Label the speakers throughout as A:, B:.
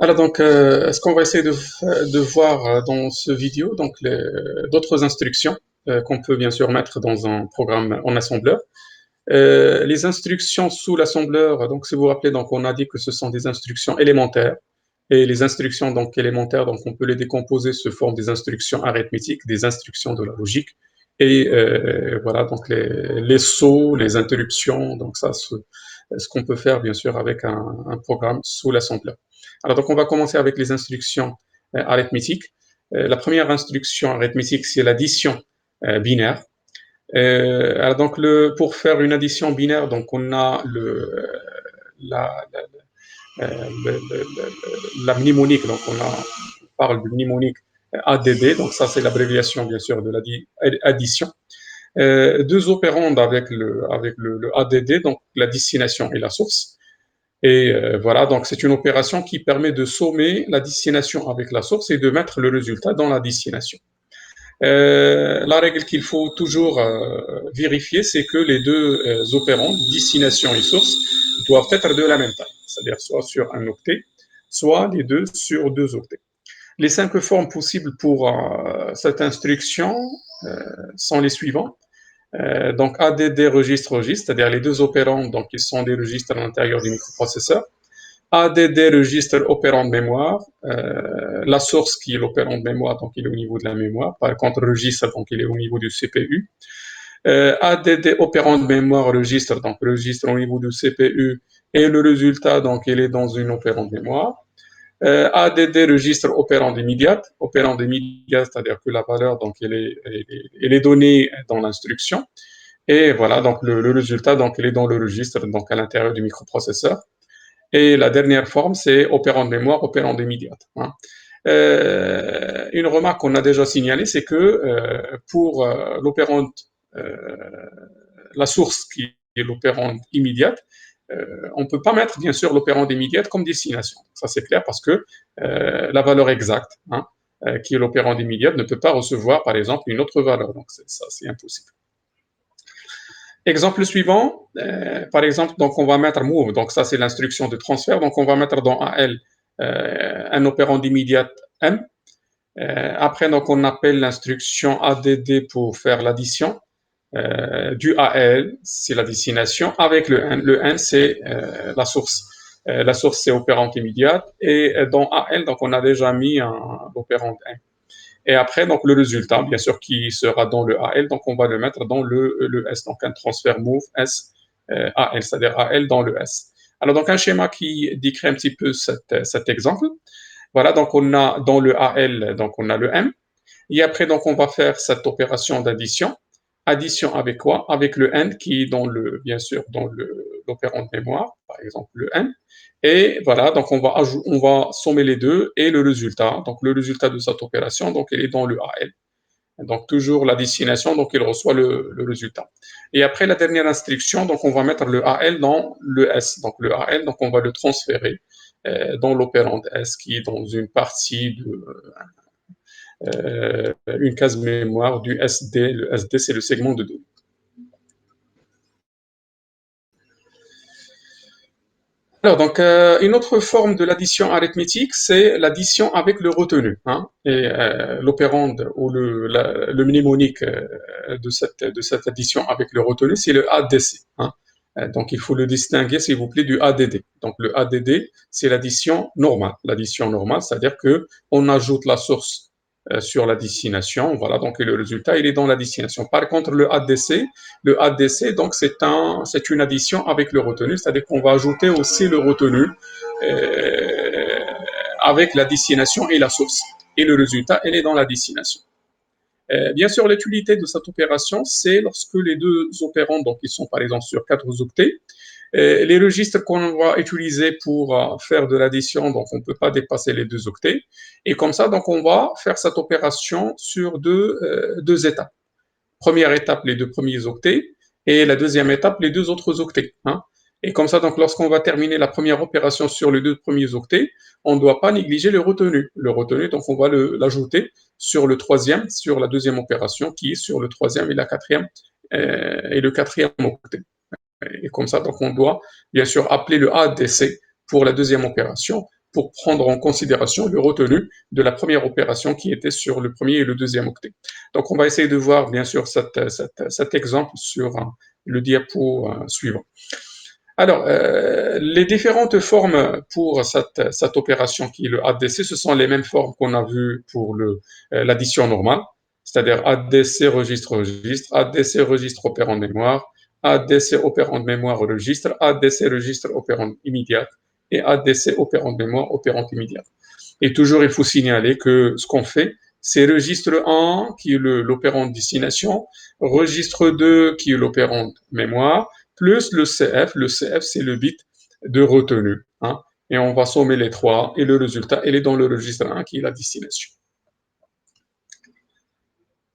A: Alors donc, ce qu'on va essayer de voir dans ce vidéo, donc d'autres instructions qu'on peut bien sûr mettre dans un programme en assembleur. Les instructions sous l'assembleur, donc si vous vous rappelez, donc on a dit que ce sont des instructions élémentaires. Et les instructions donc élémentaires, donc on peut les décomposer sous forme des instructions arithmétiques, des instructions de la logique. Et voilà, donc les sauts, les interruptions, donc ça, ce qu'on peut faire bien sûr avec un programme sous l'assembleur. Alors donc on va commencer avec les instructions arithmétiques. La première instruction arithmétique, c'est l'addition binaire. Alors donc pour faire une addition binaire, donc on a la, la mnémonique, donc on parle de mnémonique ADD, donc ça c'est l'abréviation bien sûr de l'addition. Deux opérandes avec le ADD, donc la destination et la source. Et voilà, donc c'est une opération qui permet de sommer la destination avec la source et de mettre le résultat dans la destination. La règle qu'il faut toujours vérifier, c'est que les deux opérands, destination et source, doivent être de la même taille, c'est-à-dire soit sur un octet, soit les deux sur deux octets. Les cinq formes possibles pour cette instruction sont les suivants. Donc ADD registre-registre, c'est-à-dire les deux opérants, donc ils sont des registres à l'intérieur du microprocesseur. ADD registre opérand de mémoire, la source qui est l'opérand de mémoire, donc il est au niveau de la mémoire. Par contre, registre, donc il est au niveau du CPU. ADD opérand de mémoire registre, donc registre au niveau du CPU et le résultat, donc il est dans une opérand de mémoire. ADD registre opérand immédiate, c'est-à-dire que la valeur, donc elle est donnée dans l'instruction. Et voilà, donc le résultat, donc il est dans le registre, donc à l'intérieur du microprocesseur. Et la dernière forme, c'est opérand de mémoire, opérand immédiate. Hein. Une remarque qu'on a déjà signalée, c'est que pour l'opérande, la source qui est l'opérande immédiate, on ne peut pas mettre bien sûr l'opérande immédiate comme destination. Ça c'est clair parce que la valeur exacte, hein, qui est l'opérande immédiate, ne peut pas recevoir par exemple une autre valeur. Donc ça c'est impossible. Exemple suivant, par exemple, donc on va mettre move, donc ça c'est l'instruction de transfert, donc on va mettre dans AL un opérand immédiate M. Après, donc on appelle l'instruction ADD pour faire l'addition du AL, c'est la destination, avec le N. Le N, c'est la source. La source, c'est opérand immédiate, et dans AL, donc on a déjà mis l'opérand M. Et après, donc le résultat, bien sûr, qui sera dans le AL, donc on va le mettre dans le S, donc un transfert move S AL, c'est-à-dire AL dans le S. Alors, donc un schéma qui décrit un petit peu cet exemple. Voilà, donc on a dans le AL, donc on a le M. Et après, donc on va faire cette opération d'addition. Addition avec quoi? Avec le N qui est dans bien sûr, dans l'opérand de mémoire, par exemple le N. Et voilà, donc on va sommer les deux et le résultat. Donc le résultat de cette opération, donc il est dans le AL. Donc toujours la destination, donc il reçoit le résultat. Et après la dernière instruction, donc on va mettre le AL dans le S. Donc le AL, donc on va le transférer dans l'opérand S qui est dans une partie de une case mémoire du SD. Le SD, c'est le segment de données. Alors, donc, une autre forme de l'addition arithmétique, c'est l'addition avec le retenu. Hein, et l'opérande ou le mnémonique de cette addition avec le retenu, c'est le ADC. Hein. Donc, il faut le distinguer, s'il vous plaît, du ADD. Donc, le ADD, c'est l'addition normale. L'addition normale, c'est-à-dire qu'on ajoute la source sur la destination, voilà, donc et le résultat, il est dans la destination. Par contre, le ADC, donc c'est une addition avec le retenu, c'est-à-dire qu'on va ajouter aussi le retenu avec la destination et la source. Et le résultat, il est dans la destination. Bien sûr, l'utilité de cette opération, c'est lorsque les deux opérants, donc ils sont par exemple sur 4 octets, les registres qu'on va utiliser pour faire de l'addition, donc on ne peut pas dépasser les 2 octets. Et comme ça, donc on va faire cette opération sur deux étapes. Première étape, les 2 premiers octets, et la deuxième étape, les 2 autres octets. Hein. Et comme ça, donc lorsqu'on va terminer la première opération sur les 2 premiers octets, on ne doit pas négliger le retenu. Le retenu, donc on va l'ajouter sur le troisième, sur la deuxième opération, qui est sur le troisième et le quatrième octet. Et comme ça, donc on doit bien sûr appeler le ADC pour la deuxième opération pour prendre en considération le retenu de la première opération qui était sur le premier et le deuxième octet. Donc, on va essayer de voir, bien sûr, cet exemple sur le diapo suivant. Alors, les différentes formes pour cette opération qui est le ADC, ce sont les mêmes formes qu'on a vues pour l'addition normale, c'est-à-dire ADC registre-registre, ADC registre opérand de mémoire, ADC opérand de mémoire registre, ADC registre opérand immédiate et ADC opérand de mémoire opérand immédiate. Et toujours, il faut signaler que ce qu'on fait, c'est registre 1 qui est l'opérand de destination, registre 2 qui est l'opérand de mémoire, plus le CF. Le CF, c'est le bit de retenue. Hein, et on va sommer les trois et le résultat, il est dans le registre 1 qui est la destination.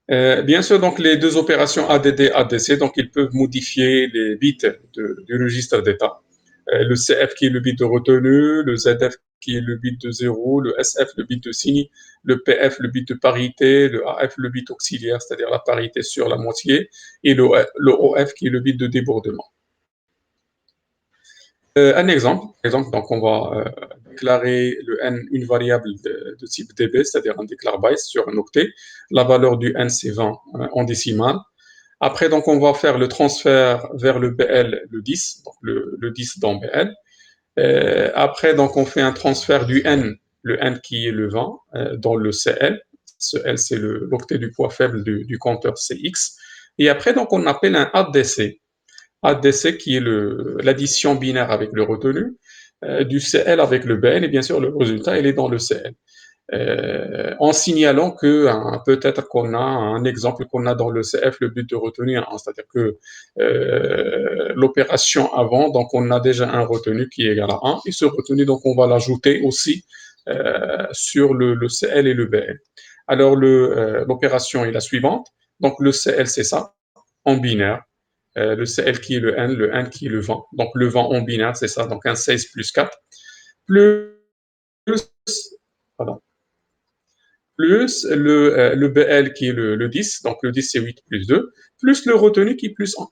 A: Bien sûr, donc les deux opérations ADD, ADC, donc ils peuvent modifier les bits du registre d'état. Le CF qui est le bit de retenue, le ZF qui est le bit de 0, le SF le bit de signe, le PF le bit de parité, le AF le bit auxiliaire, c'est-à-dire la parité sur la moitié, et le OF qui est le bit de débordement. Un exemple, donc on va déclarer le n une variable de type db, c'est-à-dire un déclare byte sur un octet. La valeur du n c'est 20 en décimale. Après, donc on va faire le transfert vers le BL, le 10, donc le 10 dans BL. Après, donc on fait un transfert du n, le n qui est le 20, dans le CL. Ce L, c'est l'octet du poids faible du compteur CX. Et après, donc on appelle un ADC. ADC qui est l'addition binaire avec le retenu, du CL avec le BN, et bien sûr le résultat il est dans le CL. En signalant que peut-être qu'on a un exemple qu'on a dans le CF le but de retenue, hein, c'est-à-dire que l'opération avant, donc on a déjà un retenu qui est égal à 1, et ce retenu donc on va l'ajouter aussi sur le CL et le BN. Alors l'opération est la suivante, donc le CL c'est ça, en binaire, le CL qui est le N qui est le 20. Donc le 20 en binaire, c'est ça, donc un 16 plus 4, plus, pardon, plus le BL qui est le 10, donc le 10 c'est 8 plus 2, plus le retenu qui est plus 1.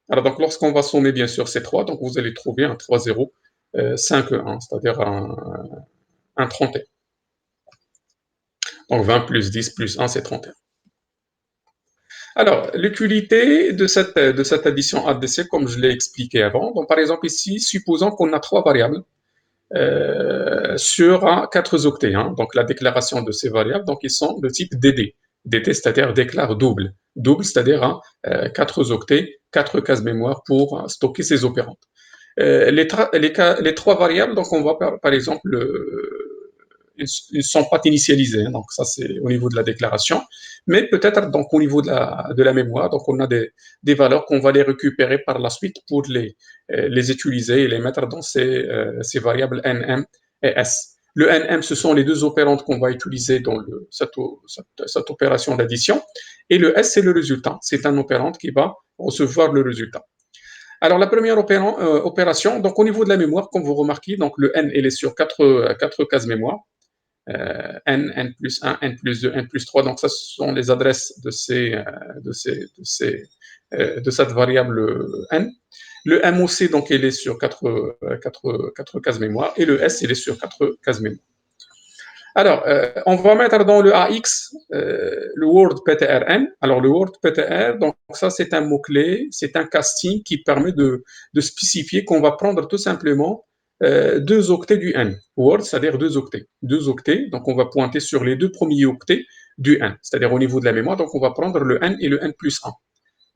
A: Alors donc lorsqu'on va sommer bien sûr ces trois, donc vous allez trouver un 3, 0, 5, 1, c'est-à-dire un 31. Donc 20 plus 10 plus 1, c'est 31. Alors, l'utilité de cette addition ADC, comme je l'ai expliqué avant, donc par exemple ici, supposons qu'on a trois variables sur 4 octets. Hein, donc la déclaration de ces variables, donc ils sont de type DD. DD, c'est-à-dire déclare double. Double, c'est-à-dire 4 octets, 4 cases mémoire pour stocker ces opérandes. Les trois variables, donc on va par exemple ils ne sont pas initialisés, donc ça c'est au niveau de la déclaration, mais peut-être donc au niveau de la mémoire, donc on a des valeurs qu'on va les récupérer par la suite pour les utiliser et les mettre dans ces variables nm et s. Le nm, ce sont les deux opérandes qu'on va utiliser dans cette opération d'addition, et le s, c'est le résultat, c'est un opérande qui va recevoir le résultat. Alors, la première opération, donc au niveau de la mémoire, comme vous remarquez, donc le n, il est sur 4 cases mémoire, n, n plus 1, n plus 2, n plus 3. Donc, ça, ce sont les adresses de cette variable n. Le MOC, donc, il est sur 4 cases mémoire, et le S, il est sur 4 cases mémoire. Alors, on va mettre dans le AX le word PTRN. Alors, le word PTR, donc ça, c'est un mot-clé, c'est un casting qui permet de spécifier qu'on va prendre tout simplement 2 octets du N. Word, c'est-à-dire 2 octets. 2 octets, donc on va pointer sur les 2 premiers octets du N, c'est-à-dire au niveau de la mémoire, donc on va prendre le N et le N plus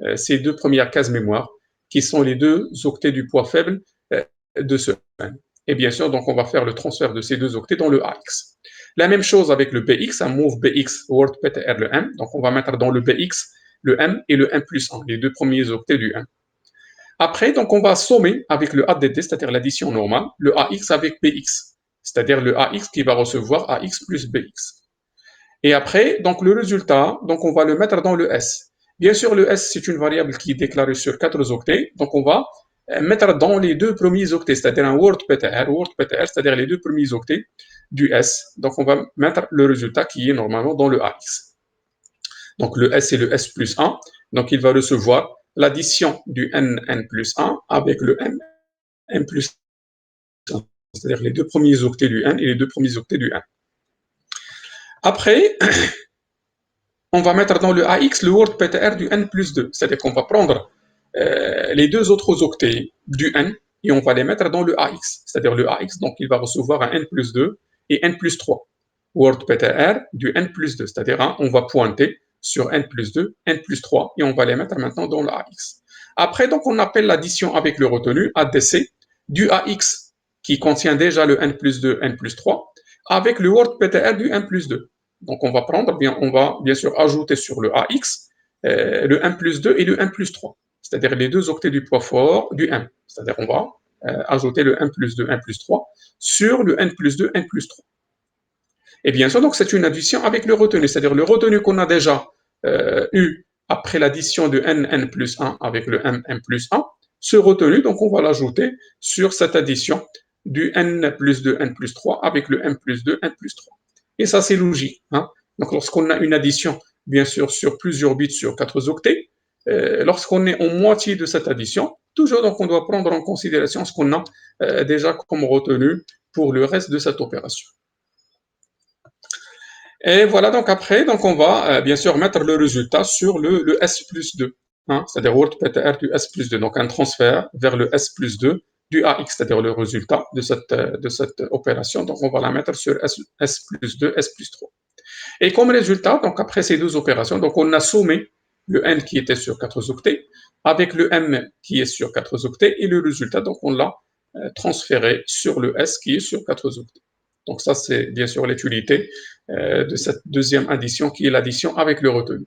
A: 1. Ces deux premières cases mémoire, qui sont les 2 octets du poids faible de ce N. Et bien sûr, donc on va faire le transfert de ces 2 octets dans le AX. La même chose avec le BX, un move BX, word PTR, le M. Donc, on va mettre dans le BX le M et le M plus 1, les 2 premiers octets du M. Après, donc, on va sommer avec le ADD, c'est-à-dire l'addition normale, le AX avec BX, c'est-à-dire le AX qui va recevoir AX plus BX. Et après, donc, le résultat, donc, on va le mettre dans le S. Bien sûr, le S, c'est une variable qui est déclarée sur 4 octets, donc on va mettre dans les 2 premiers octets, c'est-à-dire un word PTR, c'est-à-dire les 2 premiers octets du S. Donc, on va mettre le résultat qui est normalement dans le AX. Donc, le S, c'est le S plus 1. Donc, il va recevoir l'addition du N plus 1 avec le M plus 1. c'est-à-dire les deux premiers octets du n et les deux premiers octets du n. Après, on va mettre dans le AX le word PTR du n plus 2, c'est-à-dire qu'on va prendre les deux autres octets du n et on va les mettre dans le AX, c'est-à-dire le AX, donc il va recevoir un n plus 2 et n plus 3. Word PTR du n plus 2, c'est-à-dire hein, on va pointer sur n plus 2, n plus 3 et on va les mettre maintenant dans le AX. Après, donc, on appelle l'addition avec le retenu ADC du AX qui contient déjà le n plus 2, n plus 3 avec le word PTR du n plus 2. Donc, on va bien sûr ajouter sur le AX le 1 plus 2 et le 1 plus 3, c'est-à-dire les deux octets du poids fort du n. C'est-à-dire on va ajouter le 1 plus 2, 1 plus 3 sur le n plus 2, n plus 3. Et bien sûr, donc c'est une addition avec le retenu, c'est-à-dire le retenu qu'on a déjà eu après l'addition de n plus 1 avec le n plus 1, ce retenu, donc on va l'ajouter sur cette addition du n plus 2, n plus 3 avec le n plus 2, n plus 3. Et ça, c'est logique. Hein. Donc, lorsqu'on a une addition, bien sûr, sur plusieurs bits sur 4 octets, lorsqu'on est en moitié de cette addition, toujours, donc, on doit prendre en considération ce qu'on a déjà comme retenu pour le reste de cette opération. Et voilà, donc après, donc on va bien sûr mettre le résultat sur le S plus 2, hein, c'est-à-dire word PTR du S plus 2, donc un transfert vers le S plus 2 du AX, c'est-à-dire le résultat de cette opération. Donc on va la mettre sur S plus 2, S plus 3. Et comme résultat, donc après ces deux opérations, donc on a sommé le n qui était sur 4 octets avec le m qui est sur 4 octets et le résultat, donc on l'a transféré sur le s qui est sur 4 octets. Donc ça, c'est bien sûr l'utilité de cette deuxième addition qui est l'addition avec le retenu.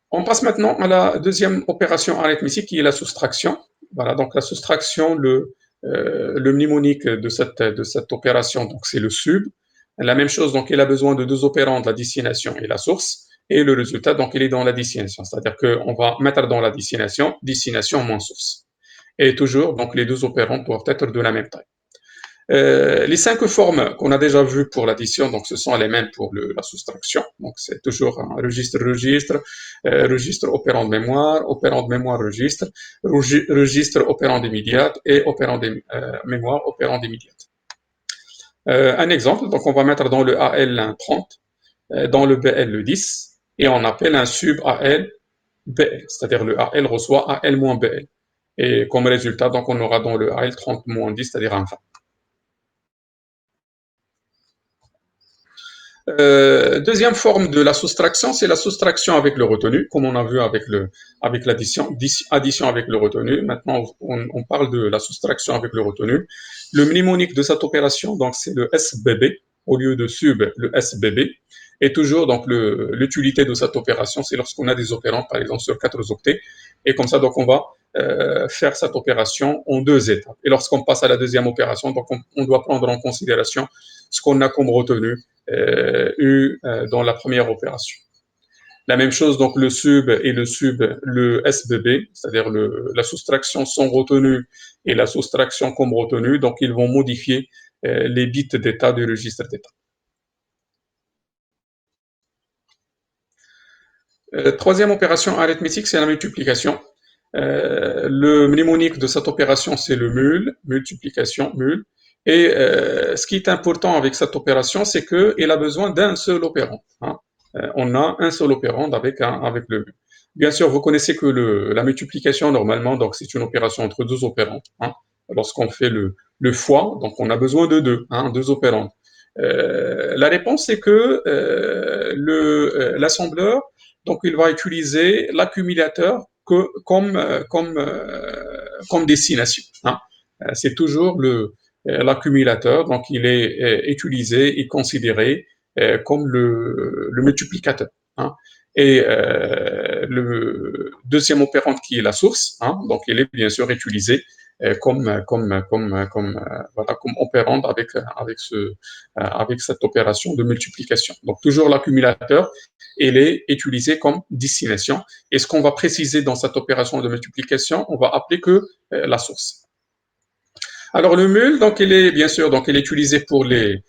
A: On passe maintenant à la deuxième opération arithmétique qui est la soustraction. Voilà, donc la soustraction, le mnémonique de cette opération, donc c'est le sub. La même chose, donc il a besoin de deux opérands, de la destination et la source. Et le résultat, donc il est dans la destination. C'est-à-dire qu'on va mettre dans la destination moins source. Et toujours, donc les deux opérants doivent être de la même taille. Les 5 formes qu'on a déjà vues pour l'addition, donc ce sont les mêmes pour la soustraction. Donc c'est toujours un registre, registre opérand de mémoire registre, registre opérand immédiate et opérand de mémoire opérand immédiate. Un exemple, donc on va mettre dans le AL 30, dans le BL le 10, et on appelle un sub AL BL, c'est-à-dire le AL reçoit AL moins BL. Et comme résultat, donc on aura dans le AL 30 moins 10, c'est-à-dire un 20. Deuxième forme de la soustraction, c'est la soustraction avec le retenu, comme on a vu avec l'addition, addition avec le retenu. Maintenant, on parle de la soustraction avec le retenu. Le mnémonique de cette opération, donc c'est le SBB au lieu de sub, le SBB. Et toujours, donc l'utilité de cette opération, c'est lorsqu'on a des opérands, par exemple sur 4 octets, et comme ça, donc on va faire cette opération en 2 étapes. Et lorsqu'on passe à la deuxième opération, donc on doit prendre en considération ce qu'on a comme retenu eu dans la première opération. La même chose, donc le sub et le SBB, c'est-à-dire la soustraction sans retenue et la soustraction comme retenue, donc ils vont modifier les bits d'état du registre d'état. Troisième opération arithmétique, c'est la multiplication. Le mnémonique de cette opération, c'est le mul, multiplication, mul. Et ce qui est important avec cette opération, c'est qu'elle a besoin d'un seul opérand. Hein. On a un seul opérand avec le mul. Bien sûr, vous connaissez que la multiplication, normalement, donc c'est une opération entre deux opérands. Hein. Lorsqu'on fait le fois, donc on a besoin de deux opérands. La réponse, c'est que l'assembleur, donc il va utiliser l'accumulateur comme destination. Hein. C'est toujours l'accumulateur, donc il est utilisé et considéré comme le multiplicateur. Hein. Et le deuxième opérand qui est la source, hein, donc il est bien sûr utilisé comme opérand avec cette opération de multiplication. Donc toujours l'accumulateur, il est utilisé comme destination. Et ce qu'on va préciser dans cette opération de multiplication, on va appeler que la source. Alors le mul, donc il est bien sûr, donc il est utilisé pour les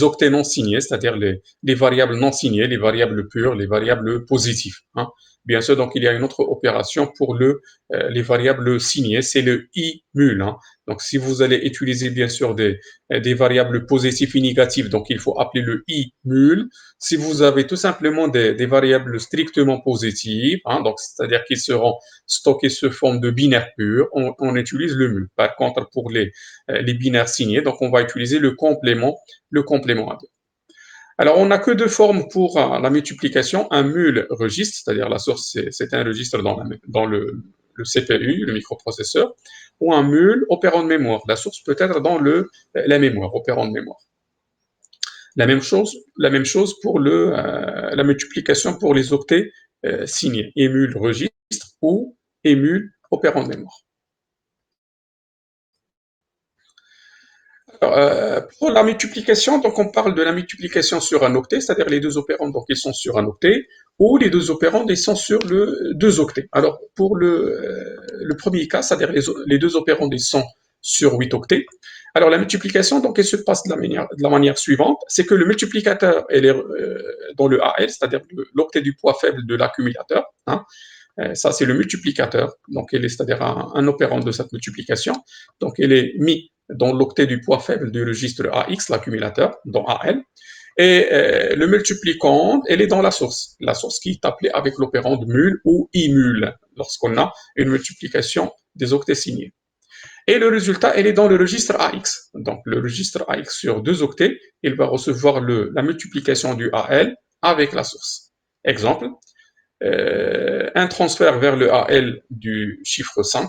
A: octets non signés, c'est-à-dire les variables non signées, les variables pures, les variables positives. Hein. bien sûr, donc il y a une autre opération pour les variables signées, c'est le i-mul. Hein. Donc si vous allez utiliser bien sûr des variables positives et négatives, donc il faut appeler le i-mul. Si vous avez tout simplement des variables strictement positives, hein, donc c'est-à-dire qu'ils seront stockés sous forme de binaire pur, on utilise le mul. Par contre, pour les binaires signés, donc on va utiliser le complément à deux. Alors, on n'a que deux formes pour la multiplication. Un mul registre, c'est-à-dire la source, c'est un registre dans le CPU, le microprocesseur, ou un mul opérant de mémoire. La source peut être dans la mémoire, opérant de mémoire. La même chose pour la multiplication pour les octets signés, émule registre ou émule opérant de mémoire. Alors, pour la multiplication, donc on parle de la multiplication sur un octet, c'est-à-dire les deux opérands, donc ils sont sur un octet, ou les deux opérands, ils sont sur deux octets. Alors, pour le premier cas, c'est-à-dire les deux opérands, ils sont sur 8 octets. Alors, la multiplication, donc, elle se passe de la manière suivante, c'est que le multiplicateur, elle est dans le AL, c'est-à-dire l'octet du poids faible de l'accumulateur, hein. Ça, c'est le multiplicateur, donc c'est-à-dire un opérand de cette multiplication. Donc, elle est mis dans l'octet du poids faible du registre AX, l'accumulateur, dans AL. Et le multiplicand, elle est dans la source qui est appelée avec l'opérand mul ou imul, lorsqu'on a une multiplication des octets signés. Et le résultat, elle est dans le registre AX. Donc, le registre AX sur deux octets, il va recevoir la multiplication du AL avec la source. Exemple, un transfert vers le AL du chiffre 5,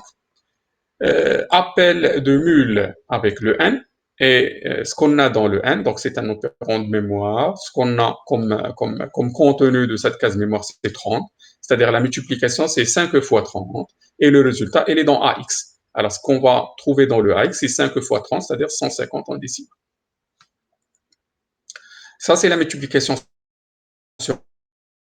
A: appel de mul avec le n, et ce qu'on a dans le n, donc c'est un opérand de mémoire, ce qu'on a comme contenu de cette case mémoire, c'est 30, c'est-à-dire la multiplication, c'est 5 fois 30, et le résultat, il est dans AX. Alors, ce qu'on va trouver dans le AX, c'est 5 fois 30, c'est-à-dire 150 en décimales. Ça, c'est la multiplication sur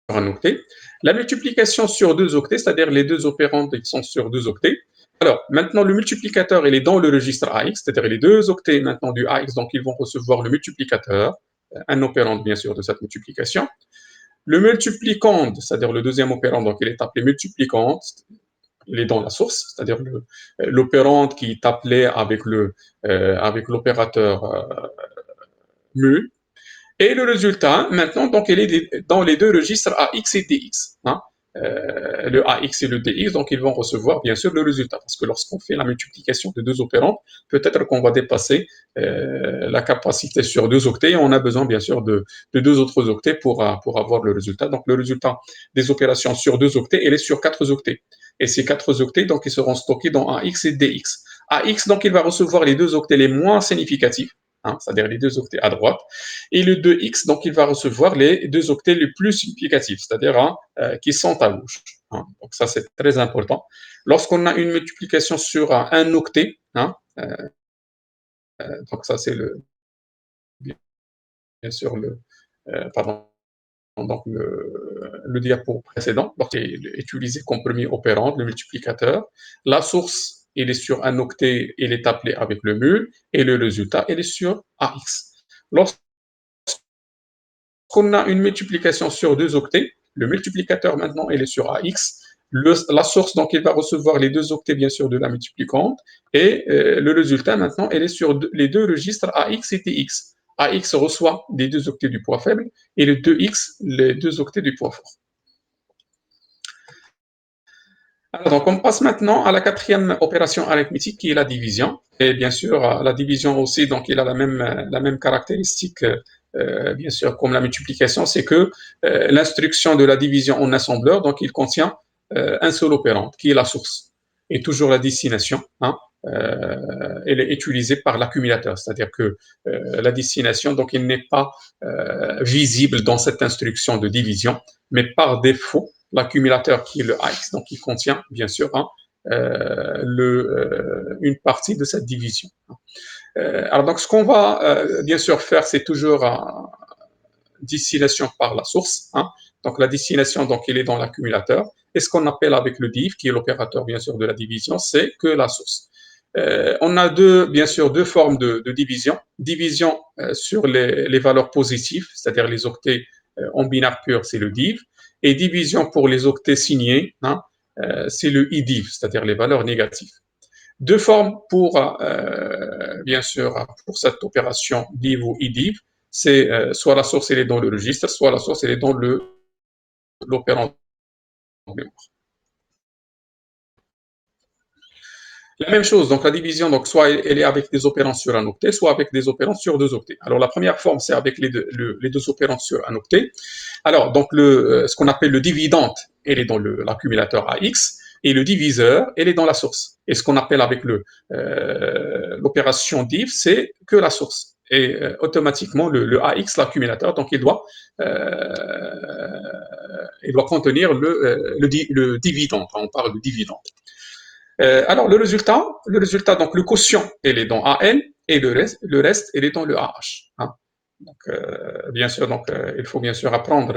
A: un octet. La multiplication sur deux octets, c'est-à-dire les deux opérands qui sont sur deux octets. Alors, maintenant, le multiplicateur, il est dans le registre AX, c'est-à-dire les deux octets maintenant du AX, donc ils vont recevoir le multiplicateur, un opérand bien sûr de cette multiplication. Le multiplicand, c'est-à-dire le deuxième opérand, donc il est appelé multiplicand, il est dans la source, c'est-à-dire l'opérand qui est appelé avec l'opérateur mul. Et le résultat, maintenant, donc, il est dans les deux registres AX et DX. Hein. Le AX et le DX, donc ils vont recevoir bien sûr le résultat. Parce que lorsqu'on fait la multiplication de deux opérands, peut-être qu'on va dépasser la capacité sur deux octets et on a besoin bien sûr de deux autres octets pour avoir le résultat. Donc le résultat des opérations sur deux octets, il est sur quatre octets. Et ces quatre octets, donc, ils seront stockés dans AX et DX. AX, donc, il va recevoir les deux octets les moins significatifs, hein, c'est-à-dire les deux octets à droite, et le 2x, donc il va recevoir les deux octets les plus significatifs, c'est-à-dire hein, qui sont à gauche. Hein. Donc ça, c'est très important. Lorsqu'on a une multiplication sur un octet, hein, donc ça, c'est bien sûr pardon, donc le diapo précédent, donc c'est utilisé comme premier opérand, le multiplicateur. La source, il est sur un octet, il est appelé avec le mul, et le résultat, il est sur AX. Lorsqu'on a une multiplication sur deux octets, le multiplicateur maintenant, il est sur AX. La source, donc, il va recevoir les deux octets, bien sûr, de la multiplicante, et le résultat, maintenant, il est sur les deux registres AX et TX. AX reçoit les deux octets du poids faible, et le 2X, les deux octets du poids fort. Alors, donc, on passe maintenant à la quatrième opération arithmétique, qui est la division. Et bien sûr, la division aussi, donc, il a la même caractéristique, bien sûr, comme la multiplication, c'est que l'instruction de la division en assembleur, donc, il contient un seul opérand, qui est la source. Et toujours la destination, hein, elle est utilisée par l'accumulateur, c'est-à-dire que la destination, donc, il n'est pas visible dans cette instruction de division, mais par défaut, l'accumulateur qui est le AX, donc il contient bien sûr hein, une partie de cette division. Alors donc ce qu'on va bien sûr faire, c'est toujours destination par la source. Hein. Donc la destination, donc il est dans l'accumulateur. Et ce qu'on appelle avec le div, qui est l'opérateur bien sûr de la division, c'est que la source. On a bien sûr deux formes de division. Division sur les valeurs positives, c'est-à-dire les octets en binaire pur, c'est le div. et division pour les octets signés, hein, c'est le IDIV, c'est-à-dire les valeurs négatives. Deux formes pour, bien sûr, pour cette opération div ou IDIV, c'est soit la source elle est dans le registre, soit la source elle est dans l'opérand mémoire. La même chose, donc la division, donc soit elle est avec des opérants sur un octet, soit avec des opérants sur deux octets. Alors la première forme, c'est avec les deux opérants sur un octet. Alors donc ce qu'on appelle le dividende, elle est dans l'accumulateur AX, et le diviseur, elle est dans la source. Et ce qu'on appelle avec l'opération div, c'est que la source. Et automatiquement, le AX, l'accumulateur, donc il doit contenir le dividende. On parle de dividende. Alors le résultat, donc le quotient, il est dans AL et le reste, il est dans le AH. Hein. Donc, bien sûr, donc il faut bien sûr apprendre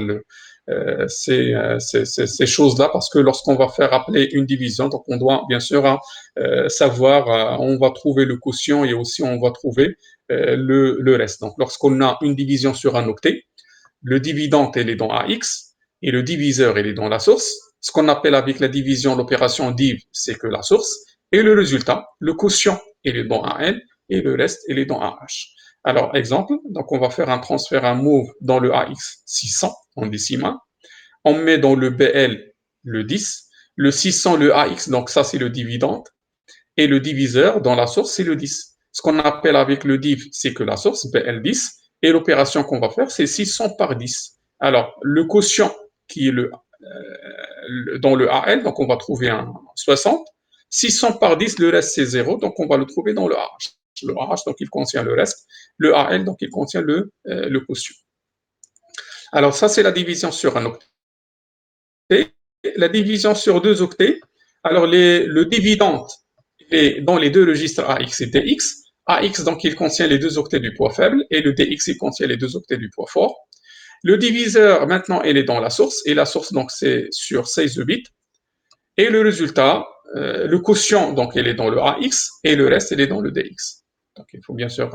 A: ces choses-là parce que lorsqu'on va faire appeler une division, donc on doit bien sûr savoir, on va trouver le quotient et aussi on va trouver le reste. Donc, lorsqu'on a une division sur un octet, le dividende, il est dans AX et le diviseur, il est dans la source. Ce qu'on appelle avec la division l'opération div, c'est que la source. Et le résultat, le quotient, il est dans AN et le reste, il est dans AH. Alors, exemple, donc on va faire un transfert, un move dans le AX 600 en décimal. On met dans le BL le 10. Le 600, le AX, donc ça c'est le dividende. Et le diviseur dans la source, c'est le 10. Ce qu'on appelle avec le div, c'est que la source, BL10, et l'opération qu'on va faire, c'est 600 par 10. Alors, le quotient qui est dans le AL, donc on va trouver un 60. 600 par 10, le reste c'est 0, donc on va le trouver dans le AH. Le AH, donc il contient le reste. Le AL, donc il contient le quotient. Alors ça, c'est la division sur un octet. La division sur deux octets, alors le dividende est dans les deux registres AX et DX. AX, donc, il contient les deux octets du poids faible et le DX, il contient les deux octets du poids fort. Le diviseur, maintenant, il est dans la source et la source, donc, c'est sur 16 bits. Et le résultat, le quotient, donc, il est dans le AX et le reste, il est dans le DX. Donc, il faut bien sûr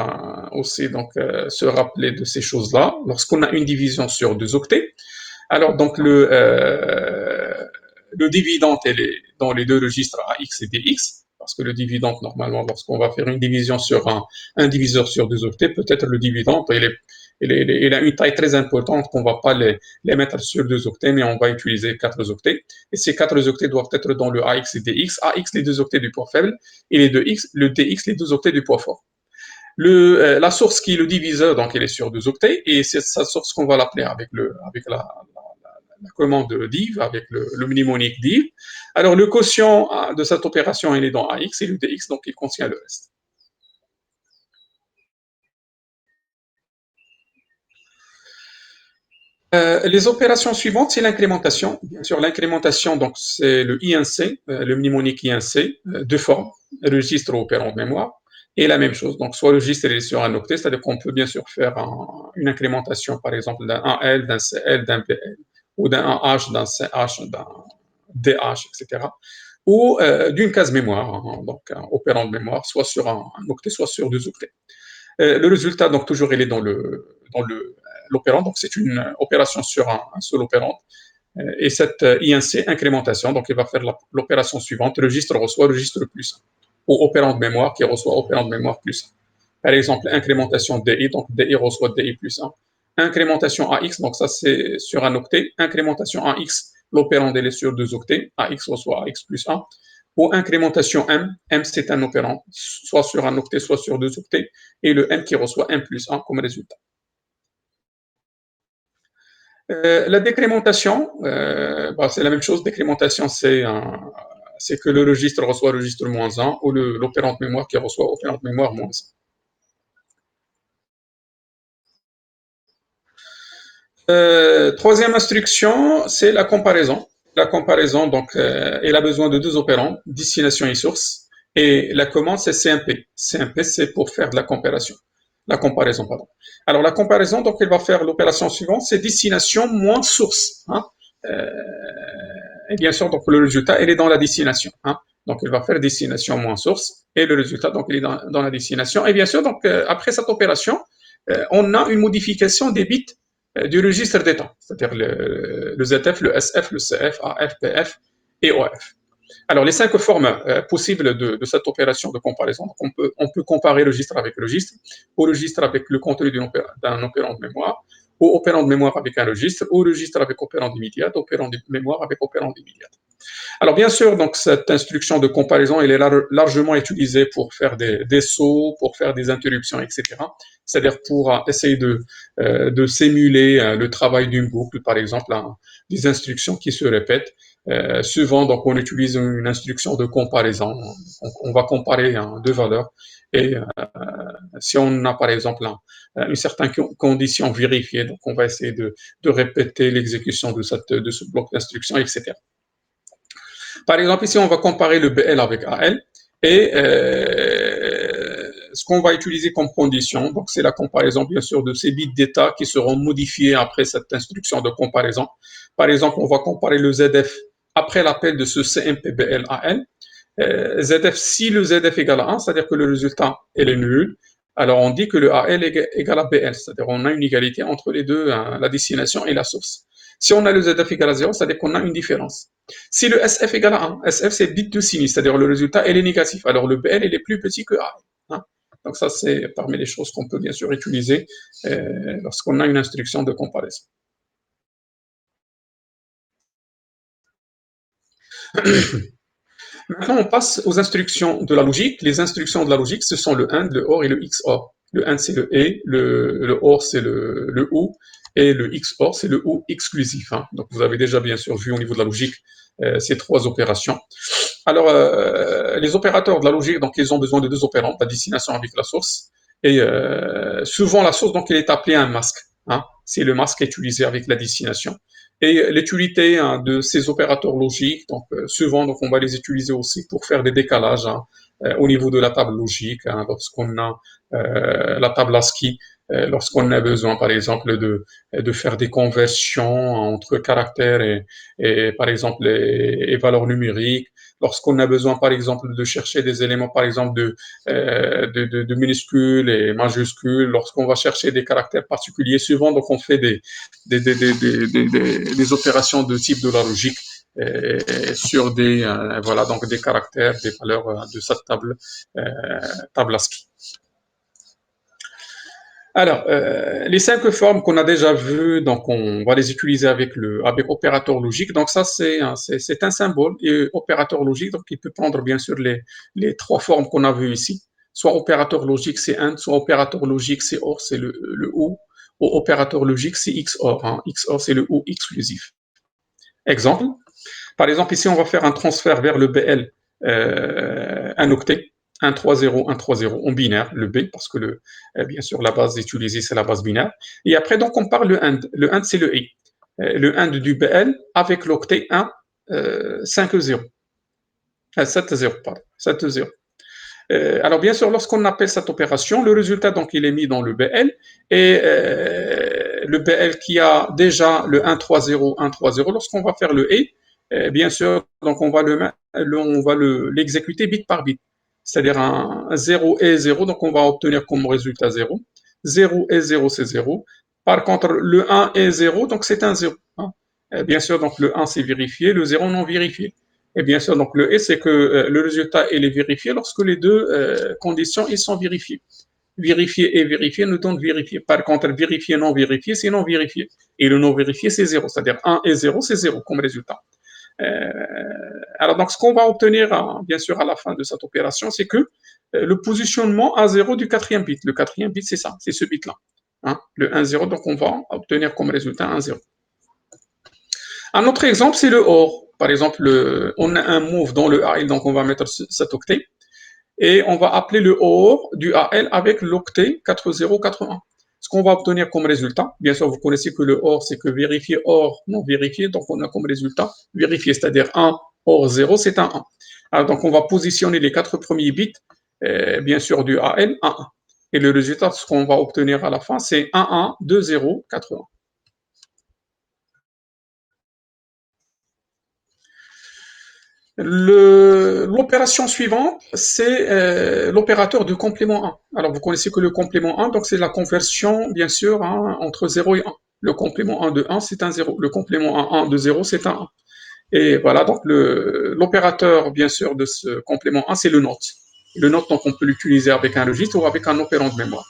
A: aussi donc, se rappeler de ces choses-là. Lorsqu'on a une division sur deux octets, alors donc le dividende, elle est dans les deux registres AX et DX, parce que le dividende, normalement, lorsqu'on va faire une division sur un diviseur sur deux octets, peut-être le dividende, il a une taille très importante qu'on ne va pas les mettre sur deux octets, mais on va utiliser quatre octets. Et ces quatre octets doivent être dans le AX et DX. AX, les deux octets du poids faible, et le DX, les deux octets du poids fort. La source qui est le diviseur, donc elle est sur deux octets, et c'est sa source qu'on va l'appeler avec la commande div, avec le mnémonique div. Alors le quotient de cette opération, il est dans AX et le DX, donc il contient le reste. Les opérations suivantes, c'est l'incrémentation. Bien sûr, l'incrémentation, donc c'est le INC, le mnémonique INC, deux formes, registre ou opérand de mémoire, et la même chose. Donc, soit le registre est sur un octet, c'est-à-dire qu'on peut bien sûr faire une incrémentation, par exemple, d'un AL, d'un CL, d'un BL, ou d'un AH, d'un CH, d'un DH, etc. Ou d'une case mémoire, hein, donc un opérand de mémoire, soit sur un octet, soit sur deux octets. Le résultat, donc toujours, il est dans l'opérand, donc c'est une opération sur un seul opérand. Et cette INC, incrémentation, donc il va faire l'opération suivante, registre reçoit registre plus 1, ou opérand de mémoire qui reçoit opérand de mémoire plus 1. Par exemple, incrémentation DI, donc DI reçoit DI plus 1. Incrémentation AX, donc ça c'est sur un octet. Incrémentation AX, l'opérand est sur deux octets, AX reçoit AX plus 1. Ou incrémentation M, M c'est un opérand, soit sur un octet, soit sur deux octets, et le M qui reçoit M plus 1 comme résultat. La décrémentation, c'est la même chose. Décrémentation, c'est que le registre reçoit registre moins 1 ou l'opérand de mémoire qui reçoit opérand de mémoire moins 1. Troisième instruction, c'est la comparaison. La comparaison, donc, elle a besoin de deux opérants, destination et source. Et la commande, c'est CMP. CMP, c'est pour faire de la comparaison. La comparaison, pardon. Alors, la comparaison, donc, elle va faire l'opération suivante, c'est destination moins source. Hein. Euh, et bien sûr, donc, le résultat, il est dans la destination. Hein. Donc, il va faire destination moins source. Et le résultat, donc, il est dans la destination. Et bien sûr, donc, après cette opération, on a une modification des bits du registre d'état, c'est-à-dire le ZF, le SF, le CF, AF, PF et OF. Alors, les cinq formes possibles de cette opération de comparaison, on peut comparer registre avec registre, ou registre avec le contenu d'un opérand de mémoire, ou opérand de mémoire avec un registre, ou registre avec opérand immédiat, opérand de mémoire avec opérand immédiat. Alors, bien sûr, donc, cette instruction de comparaison, elle est largement utilisée pour faire des sauts, pour faire des interruptions, etc. C'est-à-dire pour essayer de simuler le travail d'une boucle, par exemple, des instructions qui se répètent. Souvent, donc, on utilise une instruction de comparaison. On va comparer deux valeurs et si on a, par exemple, une certaine condition vérifiée, donc on va essayer de répéter l'exécution de ce bloc d'instructions, etc. Par exemple, ici, on va comparer le BL avec AL et ce qu'on va utiliser comme condition, donc c'est la comparaison bien sûr de ces bits d'état qui seront modifiés après cette instruction de comparaison. Par exemple, on va comparer le ZF après l'appel de ce CMPBL AL. ZF, si le ZF égale à 1, c'est-à-dire que le résultat est nul, alors on dit que le AL est égal à BL, c'est-à-dire qu'on a une égalité entre les deux, la destination et la source. Si on a le ZF égal à 0, c'est-à-dire qu'on a une différence. Si le SF égale à 1, SF c'est bit de signe, c'est-à-dire le résultat est négatif, alors le BL est plus petit que A. Hein. Donc ça c'est parmi les choses qu'on peut bien sûr utiliser lorsqu'on a une instruction de comparaison. Maintenant, on passe aux instructions de la logique. Les instructions de la logique, ce sont le AND, le OR et le XOR. Le AND, c'est le ET, le OR, c'est le OU, et le XOR, c'est le OU exclusif. Hein. Donc, vous avez déjà bien sûr vu au niveau de la logique ces trois opérations. Alors, les opérateurs de la logique, donc, ils ont besoin de deux opérants, la destination avec la source. Et souvent, la source, donc, elle est appelée un masque. Hein. C'est le masque utilisé avec la destination. Et l'utilité hein, de ces opérateurs logiques, donc souvent, donc on va les utiliser aussi pour faire des décalages hein, au niveau de la table logique, hein, lorsqu'on a la table ASCII, lorsqu'on a besoin, par exemple, de faire des conversions entre caractères et par exemple, et valeurs numériques. Lorsqu'on a besoin, par exemple, de chercher des éléments, par exemple, de minuscules et majuscules, lorsqu'on va chercher des caractères particuliers, souvent, donc on fait des opérations de type de la logique sur voilà, donc des caractères, des valeurs de cette table ASCII. Alors, les cinq formes qu'on a déjà vues, donc on va les utiliser avec opérateur logique. Donc ça, c'est un symbole et opérateur logique, donc il peut prendre bien sûr les trois formes qu'on a vues ici. Soit opérateur logique, c'est AND, soit opérateur logique, c'est OR, c'est le OU, ou opérateur logique, c'est XOR. Hein. XOR, c'est le OU exclusif. Exemple, par exemple, ici, on va faire un transfert vers le BL, un octet. 130, 130 en binaire, le B, parce que bien sûr la base utilisée c'est la base binaire. Et après donc on parle le AND. Le AND c'est le I. Le AND du BL avec l'octet 1, 5 0. 7 0, pardon. 7 0. Alors bien sûr, lorsqu'on appelle cette opération, le résultat donc il est mis dans le BL et le BL qui a déjà le 130, 130, lorsqu'on va faire le et, bien sûr, donc on va l'exécuter bit par bit. C'est-à-dire un 0 et 0, donc on va obtenir comme résultat 0. 0 et 0, c'est 0. Par contre, le 1 et 0, donc c'est un 0. Hein. Bien sûr, donc le 1 c'est vérifié, le 0 non vérifié. Et bien sûr, donc le et, c'est que le résultat il est vérifié lorsque les deux conditions ils sont vérifiées. Vérifié et vérifié nous donnent vérifié. Par contre, vérifié, non vérifié, c'est non vérifié. Et le non vérifié, c'est 0. C'est-à-dire 1 et 0, c'est 0 comme résultat. Euh, alors, donc, ce qu'on va obtenir, hein, bien sûr, à la fin de cette opération, c'est que le positionnement à 0 du quatrième bit. Le quatrième bit, c'est ça, c'est ce bit-là. Hein, le 1-0, donc on va obtenir comme résultat 1-0. Un autre exemple, c'est le OR. Par exemple, on a un move dans le AL, donc on va mettre cet octet, et on va appeler le OR du AL avec l'octet 4041. Ce qu'on va obtenir comme résultat, bien sûr, vous connaissez que le OR, c'est que vérifier OR non vérifié, donc on a comme résultat vérifié, c'est-à-dire 1 OR 0, c'est un 1. Alors, donc on va positionner les 4 premiers bits, bien sûr, du AL à 1. Et le résultat, ce qu'on va obtenir à la fin, c'est 1, 1, 2, 0, 4, 1. L'opération suivante, c'est l'opérateur du complément 1. Alors, vous connaissez que le complément 1, donc c'est la conversion, bien sûr, hein, entre 0 et 1. le complément 1 de 1, c'est un 0. Le complément 1 de 0, c'est un 1. Et voilà, donc l'opérateur, bien sûr, de ce complément 1, c'est le NOT. Le NOT, donc, on peut l'utiliser avec un registre ou avec un opérand de mémoire.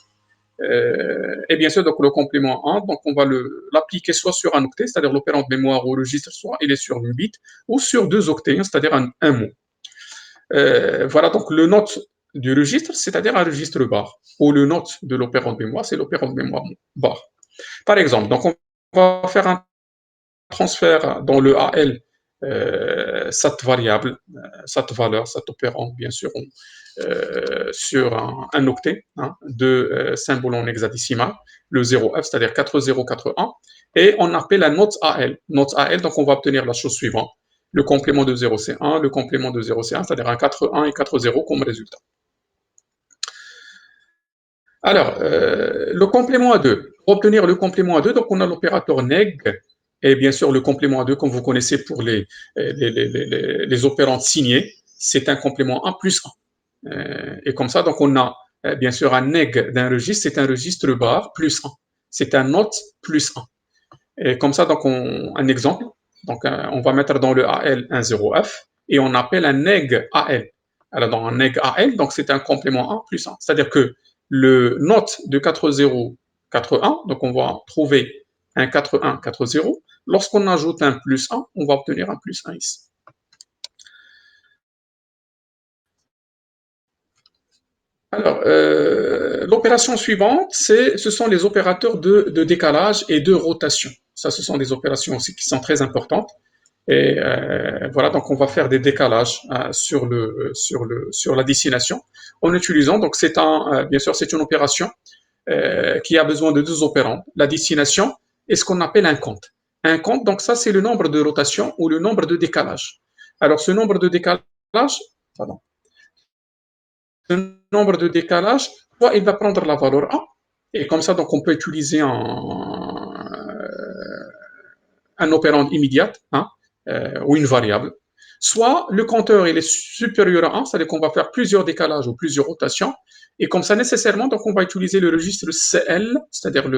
A: Et bien sûr, donc, le complément 1, donc, on va l'appliquer soit sur un octet, c'est-à-dire l'opérand de mémoire ou le registre, soit il est sur 8 bits, ou sur 2 octets, c'est-à-dire un mot. Voilà, donc le note du registre, c'est-à-dire un registre bar, ou le note de l'opérand de mémoire, c'est l'opérand de mémoire bar. Par exemple, donc on va faire un transfert dans le AL, cette variable, cette valeur, cet opérand, bien sûr, sur un octet de symboles en hexadécimal, le 0F, c'est-à-dire 4041, et on appelle la note AL. Note AL, donc on va obtenir la chose suivante. Le complément de 0, c'est 1, le complément de 0, c'est 1, c'est-à-dire un 4, 1 et 4, 0 comme résultat. Alors, le complément à 2. Pour obtenir le complément à 2, donc on a l'opérateur neg, et bien sûr le complément à 2, comme vous connaissez pour les opérands signés, c'est un complément 1 plus 1. Et comme ça, donc on a bien sûr un neg d'un registre, c'est un registre bar plus 1. C'est un note plus 1. Et comme ça, donc un exemple, donc on va mettre dans le AL un 0F et on appelle un neg AL. Alors dans un neg AL, donc c'est un complément 1 plus 1. C'est-à-dire que le note de 4041, donc on va trouver un 4140. Lorsqu'on ajoute un plus 1, on va obtenir un plus 1 ici. Alors, l'opération suivante, ce sont les opérateurs de décalage et de rotation. Ça, ce sont des opérations aussi qui sont très importantes. Et voilà, donc on va faire des décalages sur la destination en utilisant, donc bien sûr, c'est une opération qui a besoin de deux opérants, la destination et ce qu'on appelle un compte. Un compte, donc ça, c'est le nombre de rotations ou le nombre de décalages. Alors, ce nombre de décalages, pardon, le nombre de décalages, soit il va prendre la valeur 1, et comme ça, donc on peut utiliser un opérand immédiat ou une variable. Soit le compteur il est supérieur à 1, c'est-à-dire qu'on va faire plusieurs décalages ou plusieurs rotations, et comme ça nécessairement, donc on va utiliser le registre CL, c'est-à-dire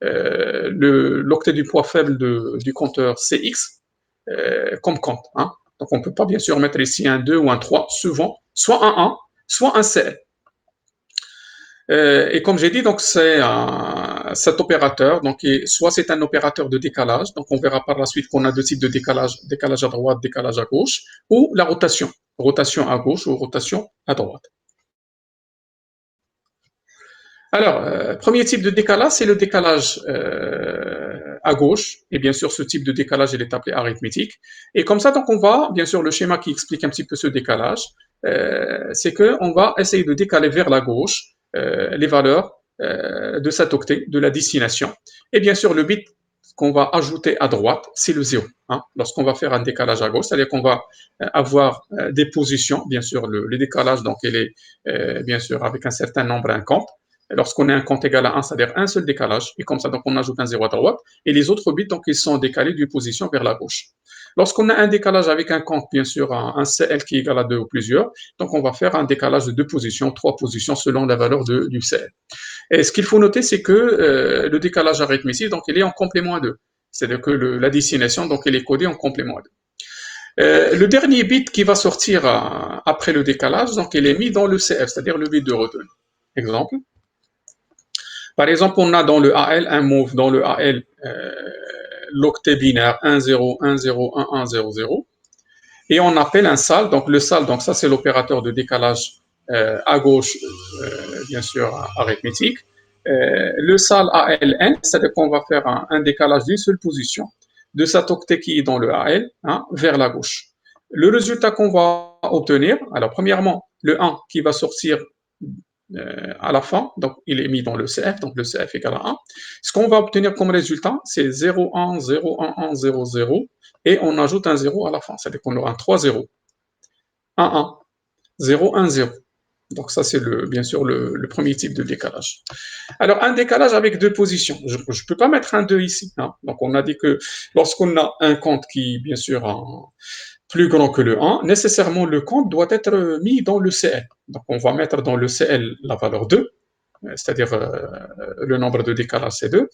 A: l'octet du poids faible du compteur CX comme compte. Donc on ne peut pas bien sûr mettre ici un 2 ou un 3, souvent, soit un 1, soit un CL. Et comme j'ai dit, donc c'est cet opérateur, donc soit c'est un opérateur de décalage, donc on verra par la suite qu'on a deux types de décalage, décalage à droite, décalage à gauche, ou la rotation, rotation à gauche ou rotation à droite. Alors, premier type de décalage, c'est le décalage à gauche, et bien sûr ce type de décalage il est appelé arithmétique. Et comme ça, donc on va, bien sûr le schéma qui explique un petit peu ce décalage, c'est qu'on va essayer de décaler vers la gauche les valeurs de cet octet, de la destination. Et bien sûr, le bit qu'on va ajouter à droite, c'est le 0. Lorsqu'on va faire un décalage à gauche, c'est-à-dire qu'on va avoir des positions, bien sûr, le décalage, donc il est bien sûr avec un certain nombre un compte. Lorsqu'on a un compte égal à 1, c'est-à-dire un seul décalage, et comme ça, donc on ajoute un 0 à droite, et les autres bits, donc ils sont décalés d'une position vers la gauche. Lorsqu'on a un décalage avec un compte, bien sûr, un CL qui est égal à 2 ou plusieurs, donc on va faire un décalage de 2 positions, 3 positions selon la valeur du CL. Et ce qu'il faut noter, c'est que le décalage arithmétique, donc il est en complément à 2. C'est-à-dire que la destination, donc elle est codée en complément à 2. Le dernier bit qui va sortir après le décalage, donc il est mis dans le CF, c'est-à-dire le bit de retenue. Exemple. Par exemple, on a dans le AL un move, dans le AL l'octet binaire 1, 0, 1, 0, 1, 1, 0, 0. Et on appelle un SAL, donc le SAL, donc ça c'est l'opérateur de décalage à gauche, bien sûr, arithmétique. Le SAL ALN, c'est-à-dire qu'on va faire un décalage d'une seule position de cet octet qui est dans le AL vers la gauche. Le résultat qu'on va obtenir, alors premièrement, le 1 qui va sortir à la fin, donc il est mis dans le CF, donc le CF égale à 1. Ce qu'on va obtenir comme résultat, c'est 0, 1, 0, 1, 1, 0, 0, et on ajoute un 0 à la fin, c'est-à-dire qu'on aura un 3, 0, 1, 1, 0, 1, 0. Donc ça, c'est bien sûr le premier type de décalage. Alors, un décalage avec deux positions. Je ne peux pas mettre un 2 ici. Donc, on a dit que lorsqu'on a un compte qui, bien sûr, plus grand que le 1, nécessairement le compte doit être mis dans le CL. Donc on va mettre dans le CL la valeur 2, c'est-à-dire le nombre de décalage c'est 2.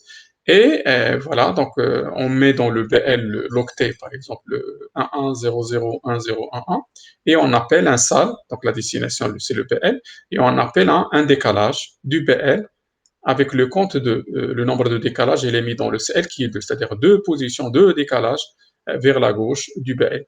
A: Et voilà, donc on met dans le BL l'octet, par exemple, le 11001011, et on appelle un SAL, donc la destination c'est le BL, et on appelle un décalage du BL avec le compte de le nombre de décalages, il est mis dans le CL qui est 2, c'est-à-dire deux positions, deux décalages vers la gauche du BL.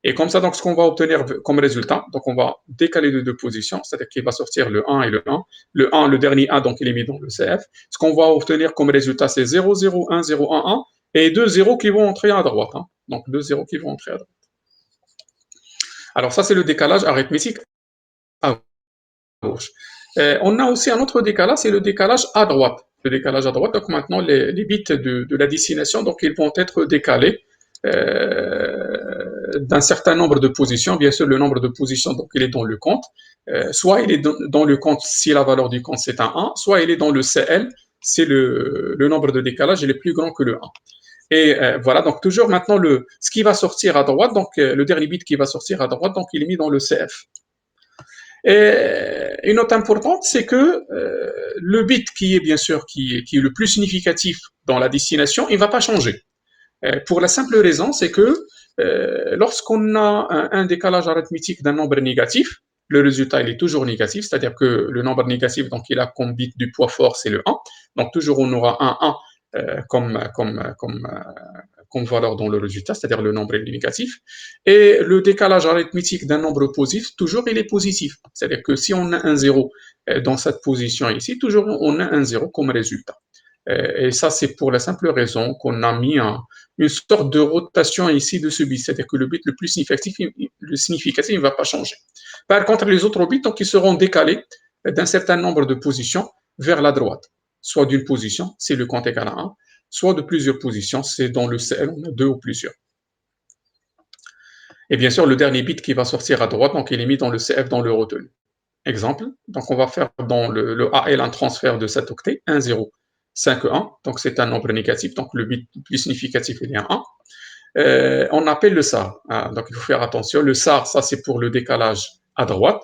A: Et comme ça, donc, ce qu'on va obtenir comme résultat, donc on va décaler de deux positions, c'est-à-dire qu'il va sortir le 1 et le 1. Le 1, le dernier 1, donc il est mis dans le CF. Ce qu'on va obtenir comme résultat, c'est 0, 0, 1, 0, 1, 1, et deux zéros qui vont entrer à droite. Hein. Donc deux zéros qui vont entrer à droite. Alors ça, c'est le décalage arithmétique à gauche. On a aussi un autre décalage, c'est le décalage à droite. Le décalage à droite, donc maintenant les bits de la destination, donc ils vont être décalés d'un certain nombre de positions. Bien sûr, le nombre de positions, donc il est dans le compte. Soit il est dans le compte si la valeur du compte c'est un 1, soit il est dans le CL si le nombre de décalage il est plus grand que le 1. Et voilà, donc toujours maintenant, ce qui va sortir à droite, donc le dernier bit qui va sortir à droite, donc il est mis dans le CF. Et une note importante, c'est que le bit qui est bien sûr qui est le plus significatif dans la destination, il ne va pas changer. Pour la simple raison, c'est que lorsqu'on a un décalage arithmétique d'un nombre négatif, le résultat il est toujours négatif, c'est-à-dire que le nombre négatif, donc il a comme bit du poids fort, c'est le 1. Donc toujours on aura un 1 comme valeur dans le résultat, c'est-à-dire le nombre est négatif. Et le décalage arithmétique d'un nombre positif, toujours il est positif. C'est-à-dire que si on a un 0 dans cette position ici, toujours on a un 0 comme résultat. Et ça, c'est pour la simple raison qu'on a mis une sorte de rotation ici de ce bit. C'est-à-dire que le bit le plus significatif, il ne va pas changer. Par contre, les autres bits, donc, ils seront décalés d'un certain nombre de positions vers la droite. Soit d'une position, c'est le compte égal à 1, soit de plusieurs positions, c'est dans le CL, on a deux ou plusieurs. Et bien sûr, le dernier bit qui va sortir à droite, donc il est mis dans le CF dans le retenu. Exemple, donc on va faire dans le AL un transfert de cet octet, 1, 0, 5, 1, donc c'est un nombre négatif, donc le bit le plus significatif il est un 1. On appelle le SAR, hein, donc il faut faire attention, le SAR, ça c'est pour le décalage à droite,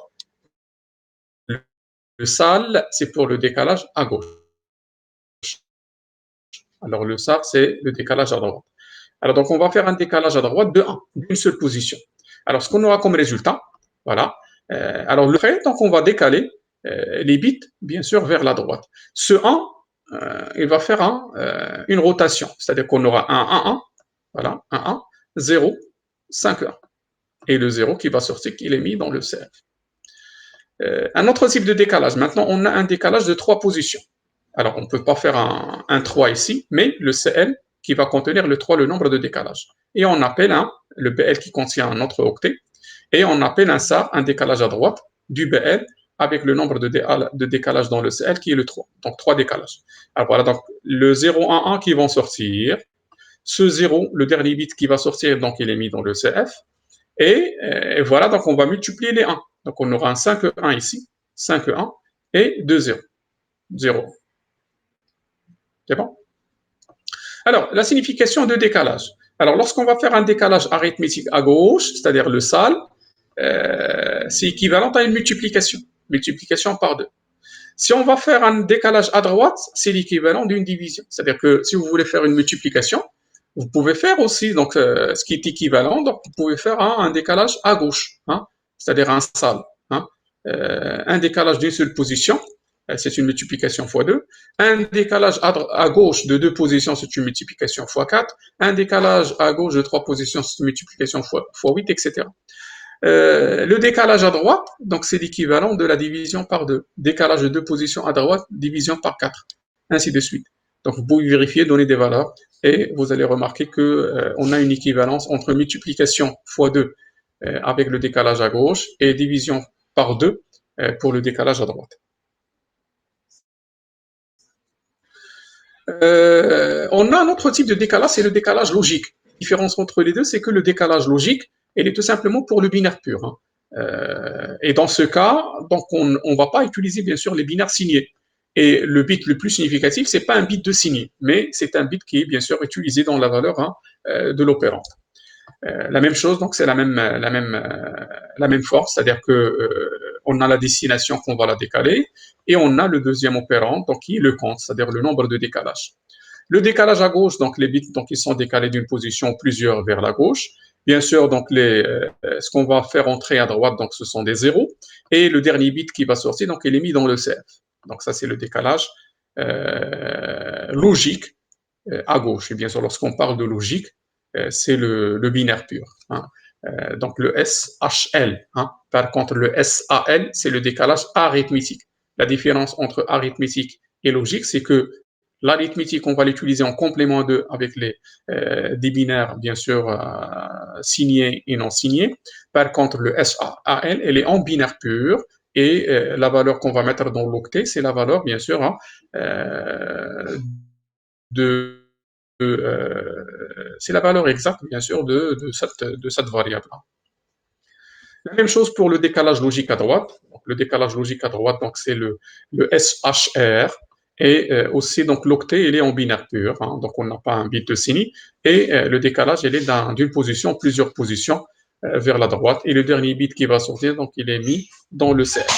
A: le SAL, c'est pour le décalage à gauche. Alors le SAR, c'est le décalage à droite. Alors donc on va faire un décalage à droite de 1, d'une seule position. Alors ce qu'on aura comme résultat, voilà, alors le fait, donc on va décaler les bits, bien sûr, vers la droite. Ce 1, il va faire une rotation, c'est-à-dire qu'on aura un 1, 1, voilà, 1, 1, 0, 5, 1. Et le 0 qui va sortir, qu'il est mis dans le CF. Un autre type de décalage, maintenant on a un décalage de 3 positions. Alors on ne peut pas faire un 3 ici, mais le CL qui va contenir le 3, le nombre de décalages. Et on appelle le BL qui contient un autre octet, et on appelle ça un décalage à droite du BL avec le nombre de décalages dans le CL qui est le 3. Donc 3 décalages. Alors voilà, donc le 0, 1, 1 qui vont sortir. Ce 0, le dernier bit qui va sortir, donc il est mis dans le CF. Et voilà, donc on va multiplier les 1. Donc on aura un 5, 1 ici, 5, 1 et 2, 0. 0. C'est bon? Alors, la signification de décalage. Alors, lorsqu'on va faire un décalage arithmétique à gauche, c'est-à-dire le SAL, c'est équivalent à une multiplication. Multiplication par 2. Si on va faire un décalage à droite, c'est l'équivalent d'une division. C'est-à-dire que si vous voulez faire une multiplication, vous pouvez faire aussi donc ce qui est équivalent. Donc, vous pouvez faire un décalage à gauche, hein, c'est-à-dire un SAL. Hein, un décalage d'une seule position, c'est une multiplication x 2. Un décalage à gauche de 2 positions, c'est une multiplication x 4. Un décalage à gauche de 3 positions, c'est une multiplication x 8, etc. Le décalage à droite, donc c'est l'équivalent de la division par 2. Décalage de 2 positions à droite, division par 4. Ainsi de suite. Donc vous pouvez vérifier, donner des valeurs, et vous allez remarquer qu'on a une équivalence entre multiplication x 2 avec le décalage à gauche et division par 2 pour le décalage à droite. On a un autre type de décalage, c'est le décalage logique. La différence entre les deux, c'est que le décalage logique, il est tout simplement pour le binaire pur. Hein. Et dans ce cas, donc on ne va pas utiliser bien sûr les binaires signés. Et le bit le plus significatif, c'est pas un bit de signé, mais c'est un bit qui est bien sûr utilisé dans la valeur de l'opérand. La même chose, donc c'est la même force, c'est-à-dire que on a la destination qu'on va la décaler, et on a le deuxième opérand, donc qui est le compte, c'est-à-dire le nombre de décalages. Le décalage à gauche, donc les bits, donc ils sont décalés d'une position plusieurs vers la gauche. Bien sûr, donc ce qu'on va faire entrer à droite, donc ce sont des zéros, et le dernier bit qui va sortir, donc il est mis dans le cerf. Donc ça, c'est le décalage logique à gauche. Et bien sûr, lorsqu'on parle de logique, c'est le binaire pur. Hein. Donc le SHL. Hein. Par contre, le SAL, c'est le décalage arithmétique. La différence entre arithmétique et logique, c'est que l'arithmétique, on va l'utiliser en complément avec des binaires, bien sûr, signés et non signés. Par contre, le SAL, elle est en binaire pur. Et la valeur qu'on va mettre dans l'octet, c'est la valeur, bien sûr, hein, de c'est la valeur exacte, bien sûr, de cette variable-là. La même chose pour le décalage logique à droite. Donc, le décalage logique à droite, donc c'est le SHR. Et aussi, donc l'octet, il est en binaire pur. Hein, donc, on n'a pas un bit de signe. Et le décalage, il est d'une position, plusieurs positions vers la droite. Et le dernier bit qui va sortir, donc il est mis dans le cercle.